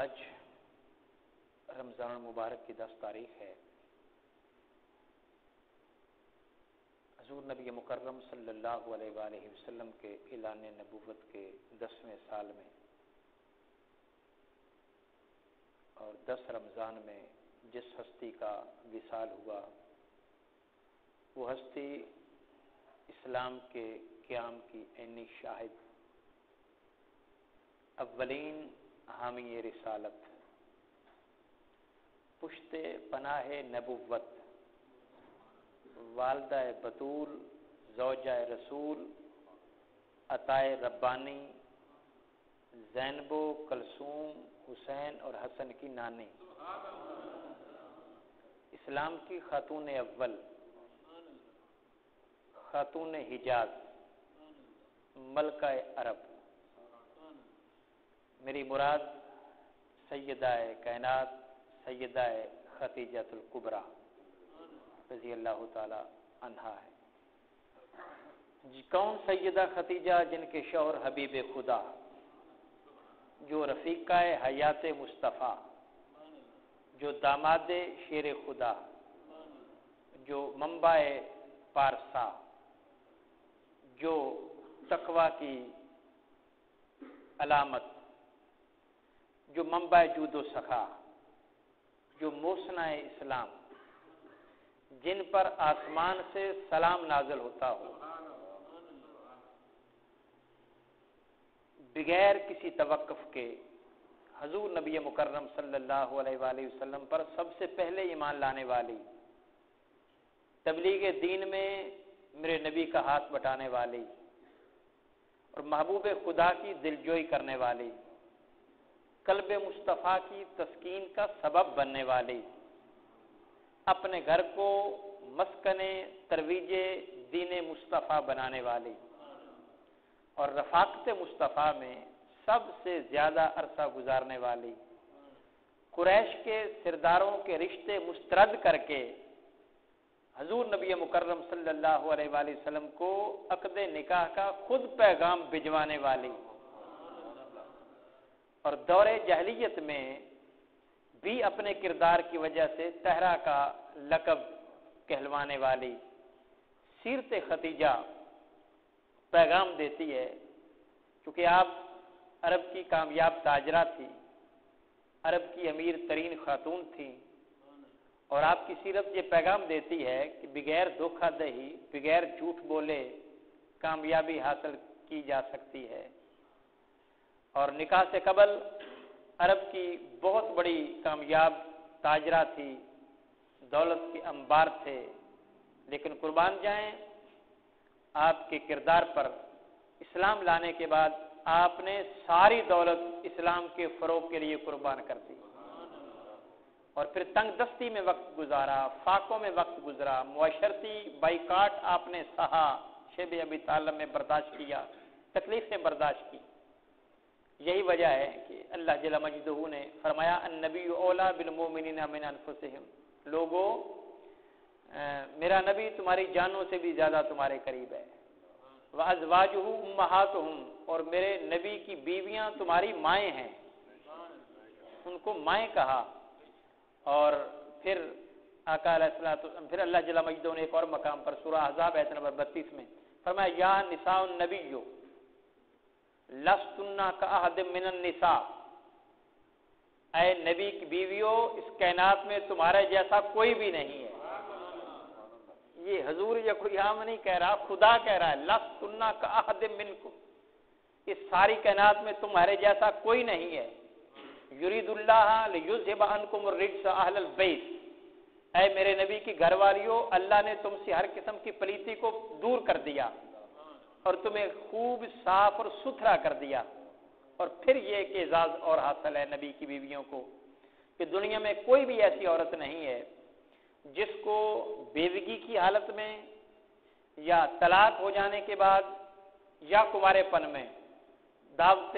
آج رمضان المبارک کی 10 تاریخ ہے۔ حضور نبی مکرم صلی اللہ علیہ وآلہ وسلم کے اعلان نبوت کے 10ویں سال میں اور 10 رمضان میں جس ہستی کا وصال ہوا، وہ ہستی اسلام کے قیام کی عینی شاہد، اولین حامی رسالت، پشت پناہ نبوت، والدہ بطول، زوجہ رسول، عطائے ربانی، زینب و کلثوم، حسین اور حسن کی نانی، اسلام کی خاتون اول، خاتون حجاز، ملکہ عرب، میری مراد سیدہ کائنات سیدہ خدیجہ الکبریٰ رضی اللہ تعالی عنہا ہے۔ جی کون سیدہ خدیجہ؟ جن کے شوہر حبیب خدا، جو رفیقہ حیات مصطفیٰ، جو داماد شیر خدا، جو منبع پارسا، جو تقوی کی علامت، جو منبع جود و سخا، جو محسنہ اسلام، جن پر آسمان سے سلام نازل ہوتا ہو، بغیر کسی توقف کے حضور نبی مکرم صلی اللہ علیہ وآلہ وسلم پر سب سے پہلے ایمان لانے والی، تبلیغ دین میں میرے نبی کا ہاتھ بٹانے والی اور محبوب خدا کی دلجوئی کرنے والی، قلب مصطفیٰ کی تسکین کا سبب بننے والی، اپنے گھر کو مسکن ترویج دین مصطفیٰ بنانے والی اور رفاقت مصطفیٰ میں سب سے زیادہ عرصہ گزارنے والی، قریش کے سرداروں کے رشتے مسترد کر کے حضور نبی مکرم صلی اللہ علیہ وآلہ وسلم کو عقد نکاح کا خود پیغام بھجوانے والی اور دور جاہلیت میں بھی اپنے کردار کی وجہ سے طہرا کا لقب کہلوانے والی سیرت خدیجہ پیغام دیتی ہے، کیونکہ آپ عرب کی کامیاب تاجرہ تھی، عرب کی امیر ترین خاتون تھی، اور آپ کی سیرت یہ پیغام دیتی ہے کہ بغیر دھوکہ دہی، بغیر جھوٹ بولے کامیابی حاصل کی جا سکتی ہے۔ اور نکاح سے قبل عرب کی بہت بڑی کامیاب تاجرہ تھی، دولت کے انبار تھے، لیکن قربان جائیں آپ کے کردار پر اسلام لانے کے بعد آپ نے ساری دولت اسلام کے فروغ کے لیے قربان کر دی اور پھر تنگ دستی میں وقت گزارا، فاقوں میں وقت گزرا، معاشرتی بائیکاٹ آپ نے سہا، شیب ابی طالب میں برداشت کیا، تکلیفیں برداشت کی۔ یہی وجہ ہے کہ اللہ جل مجدہ نے فرمایا النبی اولا بالمؤمنین من انفسہم، لوگوں میرا نبی تمہاری جانوں سے بھی زیادہ تمہارے قریب ہے، وازواجہ امہاتہم، اور میرے نبی کی بیویاں تمہاری مائیں ہیں، ان کو مائیں کہا۔ اور پھر آقا علیہ الصلوۃ پھر اللہ جل مجدہ نے ایک اور مقام پر سورہ احزاب آیت نمبر 32 میں فرمایا یا نساء النبی لستن کاحد من النساء، اے نبی کی بیویوں اس کائنات میں تمہارے جیسا کوئی بھی نہیں ہے۔ یہ حضور یا کوئی عام نہیں کہہ رہا، خدا کہہ رہا ہے لستن کاحد منکم، اس ساری کائنات میں تمہارے جیسا کوئی نہیں ہے۔ یرید اللہ لیذھب عنکم الرجس اہل البیت، اے میرے نبی کی گھر والیوں، اللہ نے تم سے ہر قسم کی پلیتی کو دور کر دیا اور تمہیں خوب صاف اور ستھرا کر دیا۔ اور پھر یہ ایک اعزاز اور حاصل ہے نبی کی بیویوں کو کہ دنیا میں کوئی بھی ایسی عورت نہیں ہے جس کو بیوگی کی حالت میں یا طلاق ہو جانے کے بعد یا کنوارے پن میں دعوت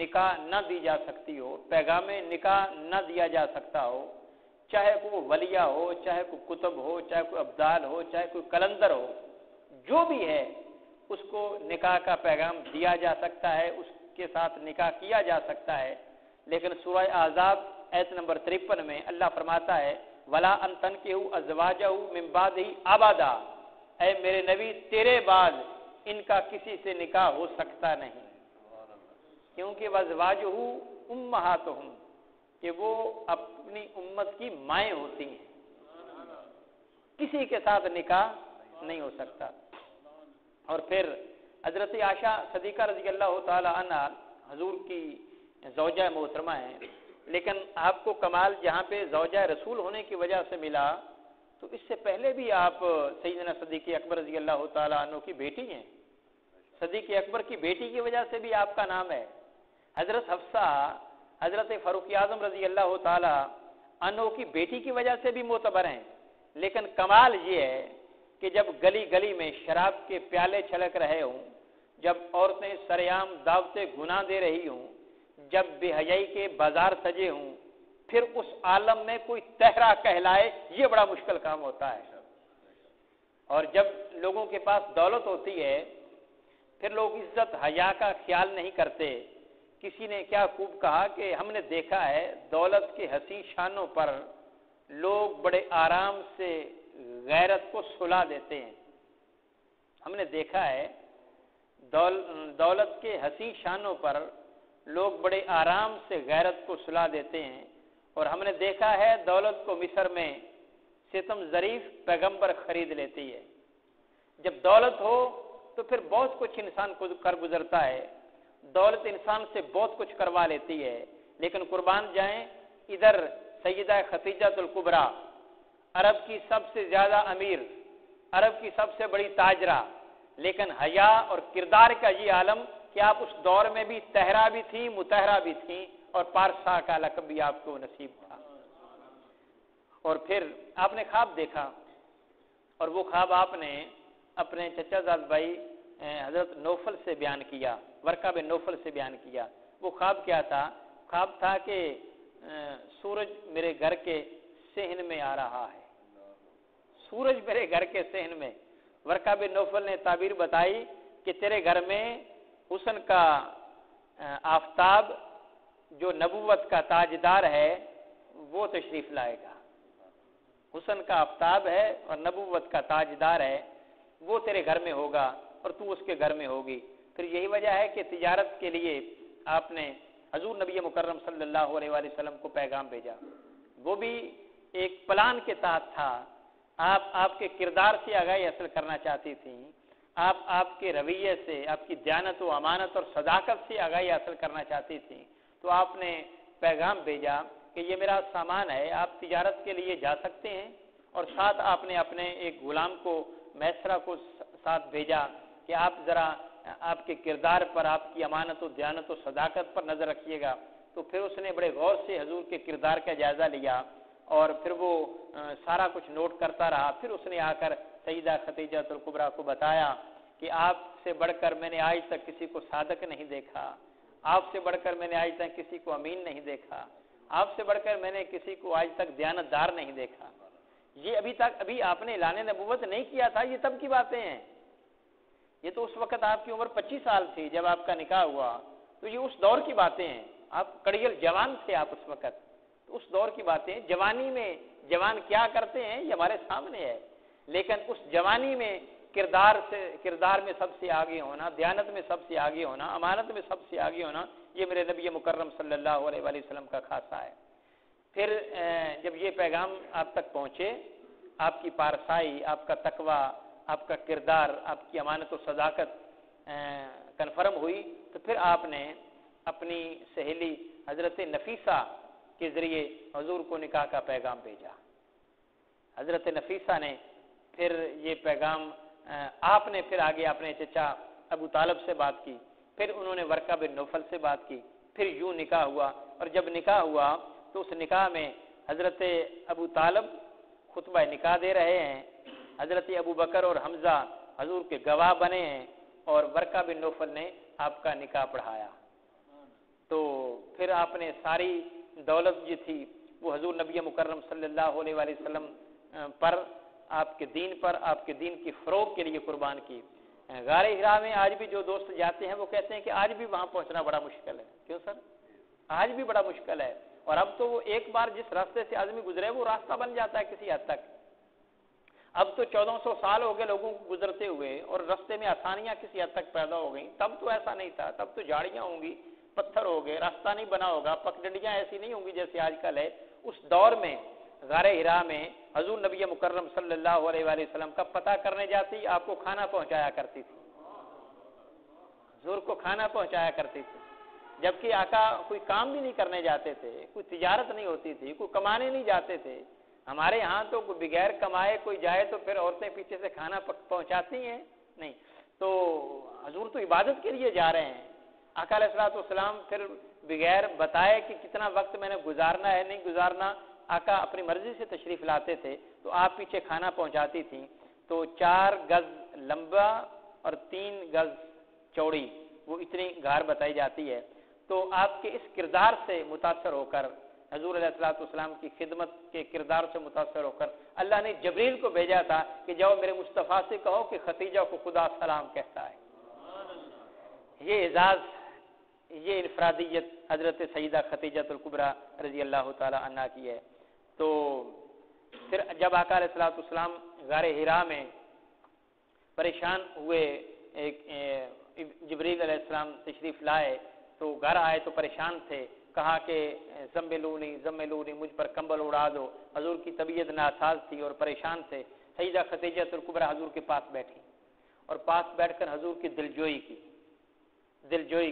نکاح نہ دی جا سکتی ہو، پیغام نکاح نہ دیا جا سکتا ہو، چاہے کوئی ولیہ ہو، چاہے کوئی کتب ہو، چاہے کوئی ابدال ہو، چاہے کوئی کلندر ہو، جو بھی ہے اس کو نکاح کا پیغام دیا جا سکتا ہے، اس کے ساتھ نکاح کیا جا سکتا ہے، لیکن سورہ احزاب آیت نمبر 53 میں اللہ فرماتا ہے ولا ان تنکحوا ازواجہ من بعدہ ابدا، اے میرے نبی تیرے بعد ان کا کسی سے نکاح ہو سکتا نہیں، کیونکہ وازواجہ امہاتہم، کہ وہ اپنی امت کی مائیں ہوتی ہیں، کسی کے ساتھ نکاح نہیں ہو سکتا۔ اور پھر حضرت عائشہ صدیقہ رضی اللہ تعالی عنہ حضور کی زوجہ محترمہ ہیں، لیکن آپ کو کمال جہاں پہ زوجہ رسول ہونے کی وجہ سے ملا، تو اس سے پہلے بھی آپ سیدنا صدیق اکبر رضی اللہ تعالی عنہ کی بیٹی ہیں، صدیق اکبر کی بیٹی کی وجہ سے بھی آپ کا نام ہے۔ حضرت حفصہ حضرت فاروق اعظم رضی اللہ تعالی عنہ کی بیٹی کی وجہ سے بھی معتبر ہیں، لیکن کمال یہ ہے کہ جب گلی گلی میں شراب کے پیالے چھلک رہے ہوں، جب عورتیں سریعام دعوت گناہ دے رہی ہوں، جب بے حیائی کے بازار سجے ہوں، پھر اس عالم میں کوئی تہرا کہلائے، یہ بڑا مشکل کام ہوتا ہے۔ اور جب لوگوں کے پاس دولت ہوتی ہے، پھر لوگ عزت حیا کا خیال نہیں کرتے۔ کسی نے کیا خوب کہا کہ ہم نے دیکھا ہے دولت کے حسین شانوں پر لوگ بڑے آرام سے غیرت کو سلا دیتے ہیں۔ ہم نے دیکھا ہے دولت کے حسین شانوں پر لوگ بڑے آرام سے غیرت کو سلا دیتے ہیں، اور ہم نے دیکھا ہے دولت کو مصر میں ستم ظریف پیغمبر خرید لیتی ہے۔ جب دولت ہو تو پھر بہت کچھ انسان کو کر گزرتا ہے، دولت انسان سے بہت کچھ کروا لیتی ہے، لیکن قربان جائیں ادھر سیدہ خدیجہ الکبریٰ، عرب کی سب سے زیادہ امیر، عرب کی سب سے بڑی تاجرہ، لیکن حیا اور کردار کا یہ عالم کہ آپ اس دور میں بھی تہرا بھی تھیں، متحرہ بھی تھیں، اور پارسا کا لقب بھی آپ کو نصیب تھا۔ اور پھر آپ نے خواب دیکھا، اور وہ خواب آپ نے اپنے چچا زاد بھائی حضرت نوفل سے بیان کیا، ورقہ بن نوفل سے بیان کیا۔ وہ خواب کیا تھا؟ خواب تھا کہ سورج میرے گھر کے صحن میں آ رہا ہے، سورج میرے گھر کے صحن میں۔ ورقہ بن نوفل نے تعبیر بتائی کہ تیرے گھر میں حسن کا آفتاب جو نبوت کا تاجدار ہے وہ تشریف لائے گا، حسن کا آفتاب ہے اور نبوت کا تاجدار ہے، وہ تیرے گھر میں ہوگا اور تو اس کے گھر میں ہوگی۔ پھر یہی وجہ ہے کہ تجارت کے لیے آپ نے حضور نبی مکرم صلی اللہ علیہ وآلہ وسلم کو پیغام بھیجا، وہ بھی ایک پلان کے تحت تھا۔ آپ کے کردار سے آگاہی حاصل کرنا چاہتی تھیں، آپ کے رویے سے، آپ کی دیانت و امانت اور صداقت سے آگاہی حاصل کرنا چاہتی تھیں، تو آپ نے پیغام بھیجا کہ یہ میرا سامان ہے، آپ تجارت کے لیے جا سکتے ہیں، اور ساتھ آپ نے اپنے ایک غلام کو میسرہ کو ساتھ بھیجا کہ آپ ذرا آپ کے کردار پر، آپ کی امانت و دیانت و صداقت پر نظر رکھیے گا۔ تو پھر اس نے بڑے غور سے حضور کے کردار کا جائزہ لیا، اور پھر وہ سارا کچھ نوٹ کرتا رہا۔ پھر اس نے آ کر سیدہ خدیجہ الکبریٰ کو بتایا کہ آپ سے بڑھ کر میں نے آج تک کسی کو صادق نہیں دیکھا، آپ سے بڑھ کر میں نے آج تک کسی کو امین نہیں دیکھا، آپ سے بڑھ کر میں نے کسی کو آج تک دیانت دار نہیں دیکھا۔ یہ ابھی آپ نے اعلان نبوت نہیں کیا تھا، یہ تب کی باتیں ہیں، یہ تو اس وقت آپ کی عمر 25 سال تھی جب آپ کا نکاح ہوا، تو یہ اس دور کی باتیں ہیں، آپ کڑیل جوان تھے آپ اس وقت، تو اس دور کی باتیں۔ جوانی میں جوان کیا کرتے ہیں یہ ہمارے سامنے ہے، لیکن اس جوانی میں کردار میں سب سے آگے ہونا، دیانت میں سب سے آگے ہونا، امانت میں سب سے آگے ہونا، یہ میرے نبی مکرم صلی اللہ علیہ وآلہ وسلم کا خاصہ ہے۔ پھر جب یہ پیغام آپ تک پہنچے، آپ کی پارسائی، آپ کا تقوی، آپ کا کردار، آپ کی امانت و صداقت کنفرم ہوئی، تو پھر آپ نے اپنی سہیلی حضرت نفیسہ کے ذریعے حضور کو نکاح کا پیغام بھیجا۔ حضرت نفیسہ نے پھر یہ پیغام آپ نے پھر آگے اپنے چچا ابو طالب سے بات کی، پھر انہوں نے ورقہ بن نوفل سے بات کی، پھر یوں نکاح ہوا۔ اور جب نکاح ہوا تو اس نکاح میں حضرت ابو طالب خطبہ نکاح دے رہے ہیں، حضرت ابو بکر اور حمزہ حضور کے گواہ بنے ہیں، اور ورقہ بن نوفل نے آپ کا نکاح پڑھایا۔ تو پھر آپ نے ساری دولت جو تھی وہ حضور نبی مکرم صلی اللہ علیہ وآلہ وسلم پر، آپ کے دین پر، آپ کے دین کی فروغ کے لیے قربان کی۔ غار ہرا میں آج بھی جو دوست جاتے ہیں وہ کہتے ہیں کہ آج بھی وہاں پہنچنا بڑا مشکل ہے۔ کیوں سر؟ آج بھی بڑا مشکل ہے. اور اب تو وہ ایک بار جس راستے سے آدمی گزرے وہ راستہ بن جاتا ہے کسی حد تک. اب تو 1400 سال ہو گئے لوگوں کو گزرتے ہوئے اور راستے میں آسانیاں کسی حد تک پیدا ہو گئیں. تب تو ایسا نہیں تھا, تب تو جھاڑیاں ہوں گی, پتھر ہو گئے, راستہ نہیں بنا ہوگا, پگڈنڈیاں ایسی نہیں ہوں گی جیسے آج کل ہے. اس دور میں غار ہرا میں حضور نبی مکرم صلی اللہ علیہ وآلہ وسلم کا پتہ کرنے جاتی, آپ کو کھانا پہنچایا کرتی تھی, حضور کو کھانا پہنچایا کرتی تھی. جبکہ آقا کوئی کام بھی نہیں کرنے جاتے تھے, کوئی تجارت نہیں ہوتی تھی, کوئی کمانے نہیں جاتے تھے. ہمارے ہاں تو بغیر کمائے کوئی جائے تو پھر عورتیں پیچھے سے کھانا پہنچاتی ہیں نہیں. تو حضور تو عبادت کے لیے جا رہے ہیں. آقا علیہ الصلوۃ والسلام پھر بغیر بتائے کہ کتنا وقت میں نے گزارنا ہے نہیں گزارنا, آقا اپنی مرضی سے تشریف لاتے تھے تو آپ پیچھے کھانا پہنچاتی تھیں. تو 4 گز لمبا اور 3 گز چوڑی وہ اتنی غار بتائی جاتی ہے. تو آپ کے اس کردار سے متاثر ہو کر, حضور علیہ الصلوۃ والسلام کی خدمت کے کردار سے متاثر ہو کر اللہ نے جبریل کو بھیجا تھا کہ جاؤ میرے مصطفیٰ سے کہو کہ ختیجہ کو خدا سلام کہتا ہے. یہ اعزاز, یہ انفرادیت حضرت سیدہ ختیجہ الکبریٰ رضی اللہ تعالی عنہا کی ہے. تو پھر جب آقا علیہ الصلوۃ والسلام غار ہرا میں پریشان ہوئے, جبریل علیہ السلام تشریف لائے تو گھر آئے تو پریشان تھے. کہا کہ زملونی مجھ پر کمبل اڑا دو. حضور کی طبیعت ناساز تھی اور پریشان تھے. سیدہ ختیجہ الکبریٰ حضور کے پاس بیٹھی اور پاس بیٹھ کر حضور کی دلجوئی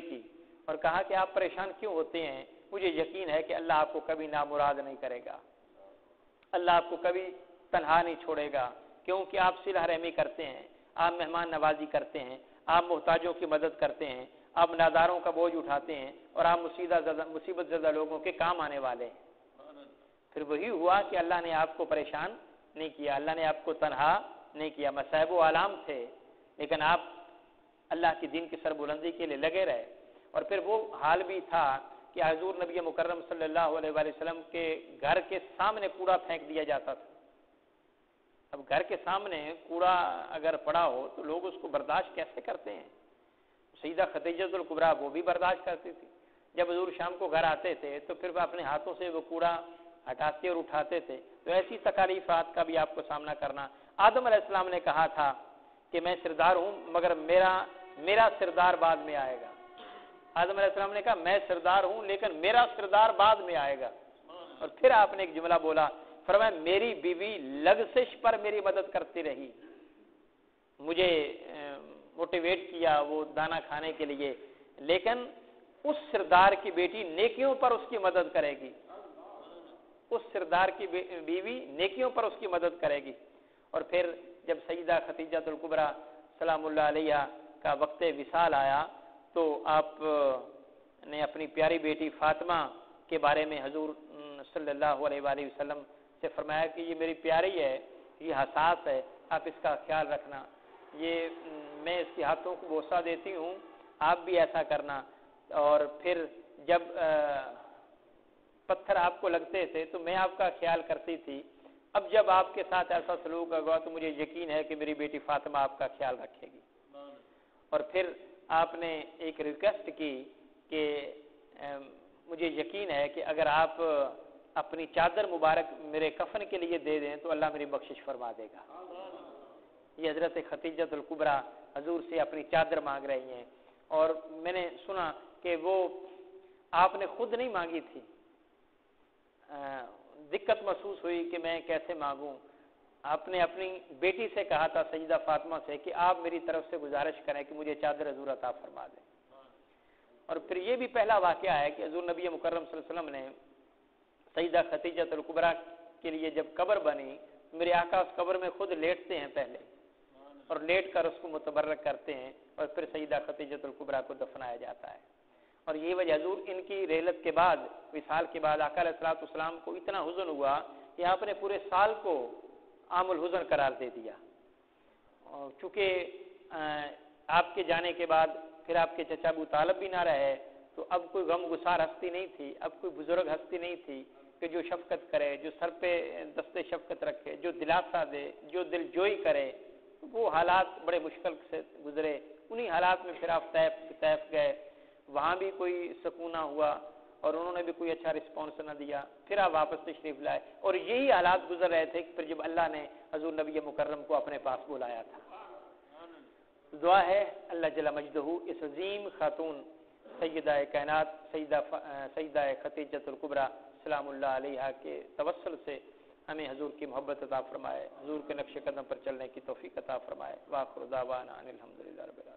کی اور کہا کہ آپ پریشان کیوں ہوتے ہیں؟ مجھے یقین ہے کہ اللہ آپ کو کبھی نامراد نہیں کرے گا, اللہ آپ کو کبھی تنہا نہیں چھوڑے گا, کیونکہ آپ صلہ رحمی کرتے ہیں, آپ مہمان نوازی کرتے ہیں, آپ محتاجوں کی مدد کرتے ہیں, آپ ناداروں کا بوجھ اٹھاتے ہیں اور آپ مصیبت زدہ لوگوں کے کام آنے والے ہیں. پھر وہی ہوا کہ اللہ نے آپ کو پریشان نہیں کیا, اللہ نے آپ کو تنہا نہیں کیا. مصائب و آلام تھے لیکن آپ اللہ کی دین کی سربلندی کے لیے لگے رہے. اور پھر وہ حال بھی تھا کہ حضور نبی مکرم صلی اللہ علیہ وآلہ وسلم کے گھر کے سامنے کوڑا پھینک دیا جاتا تھا. اب گھر کے سامنے کوڑا اگر پڑا ہو تو لوگ اس کو برداشت کیسے کرتے ہیں؟ سیدہ ختیجہ الکبریٰ وہ بھی برداشت کرتی تھی. جب حضور شام کو گھر آتے تھے تو پھر وہ اپنے ہاتھوں سے وہ کوڑا ہٹاتے اور اٹھاتے تھے. تو ایسی تکالیفات کا بھی آپ کو سامنا کرنا. آدم علیہ السلام نے کہا تھا کہ میں سردار ہوں مگر میرا سردار بعد میں آئے گا. آدم علیہ السلام نے کہا میں سردار ہوں لیکن میرا سردار بعد میں آئے گا. اور پھر آپ نے ایک جملہ بولا, فرمایا میری بیوی لغزش پر میری مدد کرتی رہی, مجھے موٹیویٹ کیا وہ دانا کھانے کے لیے, لیکن اس سردار کی بیٹی نیکیوں پر اس کی مدد کرے گی, اس سردار کی بیوی نیکیوں پر اس کی مدد کرے گی. اور پھر جب سیدہ ختیجہ الکبریٰ سلام اللہ علیہ کا وقت وصال آیا تو آپ نے اپنی پیاری بیٹی فاطمہ کے بارے میں حضور صلی اللہ علیہ وآلہ وسلم سے فرمایا کہ یہ میری پیاری ہے, یہ حساس ہے, آپ اس کا خیال رکھنا, یہ میں اس کے ہاتھوں کو بوسہ دیتی ہوں, آپ بھی ایسا کرنا. اور پھر جب پتھر آپ کو لگتے تھے تو میں آپ کا خیال کرتی تھی, اب جب آپ کے ساتھ ایسا سلوک ہوگا تو مجھے یقین ہے کہ میری بیٹی فاطمہ آپ کا خیال رکھے گی. اور پھر آپ نے ایک ریکویسٹ کی کہ مجھے یقین ہے کہ اگر آپ اپنی چادر مبارک میرے کفن کے لیے دے دیں تو اللہ میری بخشش فرما دے گا. یہ حضرت ختیجہ الکبریٰ حضور سے اپنی چادر مانگ رہی ہیں. اور میں نے سنا کہ وہ آپ نے خود نہیں مانگی تھی, دقت محسوس ہوئی کہ میں کیسے مانگوں. آپ نے اپنی بیٹی سے کہا تھا سیدہ فاطمہ سے کہ آپ میری طرف سے گزارش کریں کہ مجھے چادر حضور عطا فرما دیں. اور پھر یہ بھی پہلا واقعہ ہے کہ حضور نبی مکرم صلی اللہ علیہ وسلم نے سیدہ ختیجہ الکبریٰ کے لیے جب قبر بنی, میرے آقا اس قبر میں خود لیٹتے ہیں پہلے اور لیٹ کر اس کو متبرک کرتے ہیں اور پھر سیدہ ختیجہ الکبریٰ کو دفنایا جاتا ہے. اور یہ وجہ حضور ان کی رحلت کے بعد, وصال کے بعد آقا علیہ الصلوۃ والسلام کو اتنا حزن ہوا کہ آپ نے پورے سال کو عام الحزن قرار دے دیا. اور چونکہ آپ کے جانے کے بعد پھر آپ کے چچا ابو طالب بھی نہ رہے تو اب کوئی غم گسار ہستی نہیں تھی, اب کوئی بزرگ ہستی نہیں تھی کہ جو شفقت کرے, جو سر پہ دستے شفقت رکھے, جو دلاسا دے, جو دل جوئی کرے. وہ حالات بڑے مشکل سے گزرے. انہی حالات میں پھر آپ طیف گئے, وہاں بھی کوئی سکون نہ ہوا. اور انہوں نے بھی کوئی اچھا رسپانس نہ دیا، پھر آپ واپس تشریف لائے، اور یہی حالات گزر رہے تھے کہ پھر جب اللہ نے حضور نبی مکرم کو اپنے پاس بلایا تھا۔ دعا ہے اللہ جل مجدہ اس عظیم خاتون سیدہ کائنات سیدہ خدیجۃ الکبریٰ سلام اللہ علیہا کے توسل سے ہمیں حضور کی محبت عطا فرمائے، حضور کے نقش قدم پر چلنے کی توفیق عطا فرمائے۔ وآخر دعوانا ان الحمدللہ رب العالمین۔